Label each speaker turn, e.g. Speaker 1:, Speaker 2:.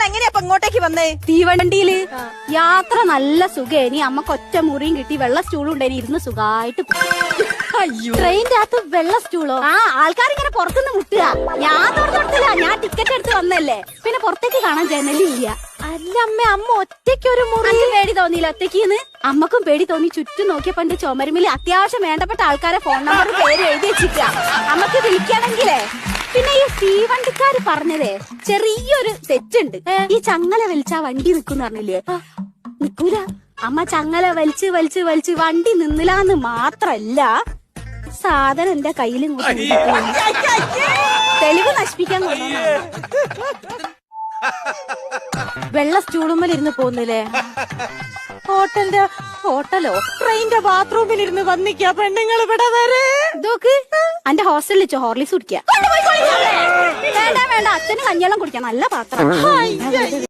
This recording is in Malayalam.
Speaker 1: എങ്ങനെയാ ഇങ്ങോട്ടേക്ക് വന്നേ?
Speaker 2: തീവണ്ടിയില് യാത്ര നല്ല സുഖേനി. അമ്മക്ക് ഒറ്റ മുറിയും കിട്ടി, വെള്ള സ്റ്റൂളും ഉണ്ടായി, ഇരുന്ന് സുഖമായിട്ട്. ട്രെയിനിന്റെ അകത്ത് വെള്ള സ്റ്റൂളോ? ആ, ആൾക്കാരിങ്ങനെ പുറത്തുനിന്ന് മുട്ടുക. ഞാൻ തുറന്നിട്ടില്ല, ഞാൻ ടിക്കറ്റ് എടുത്ത് വന്നല്ലേ. പിന്നെ പുറത്തേക്ക് കാണാൻ ജനലില്ല. അല്ല അമ്മ ഒറ്റയ്ക്ക് ഒരു മുറി. പേടി തോന്നിയില്ല ഒറ്റയ്ക്ക്? അമ്മക്കും പേടി തോന്നി. ചുറ്റും നോക്കിയപ്പോ ചുമരുമില് അത്യാവശ്യം വേണ്ടപ്പെട്ട ആൾക്കാരെ ഫോൺ നമ്പർ പേര് എഴുതി വെച്ചിട്ട. അമ്മക്ക് വിളിക്കണെങ്കിലേ. പിന്നെ ഈ തീവണ്ടിക്കാര് പറഞ്ഞതേ ചെറിയൊരു തെറ്റുണ്ട്. ഈ ചങ്ങല വലിച്ചാ വണ്ടി നിക്കുന്ന പറഞ്ഞില്ലേ? നിക്കൂല. അമ്മ ചങ്ങല വലിച്ച് വലിച്ച് വലിച്ച് വണ്ടി നിന്നില്ലാന്ന് മാത്രല്ല, സാധനം എന്റെ കയ്യിൽ തെളിവ് നശിപ്പിക്കാൻ കൊണ്ടുവന്ന. വെള്ള സ്റ്റൂളുമ്മലിരുന്ന് പോന്നില്ലേ? ഹോട്ടലോ ട്രെയിനിന്റെ ബാത്റൂമിലിരുന്ന് വന്നിക്കാ പെണ്ണുങ്ങൾ ഇവിടെ വരെ. ഇതൊക്കെ എന്റെ ഹോസ്റ്റലിൽ വെച്ചോ ഹോർലിക്സ് കുടിക്കുക. വേണ്ട വേണ്ട, അച്ഛന് കഞ്ഞിവെള്ളം കുടിക്കാം, നല്ല പാത്രം.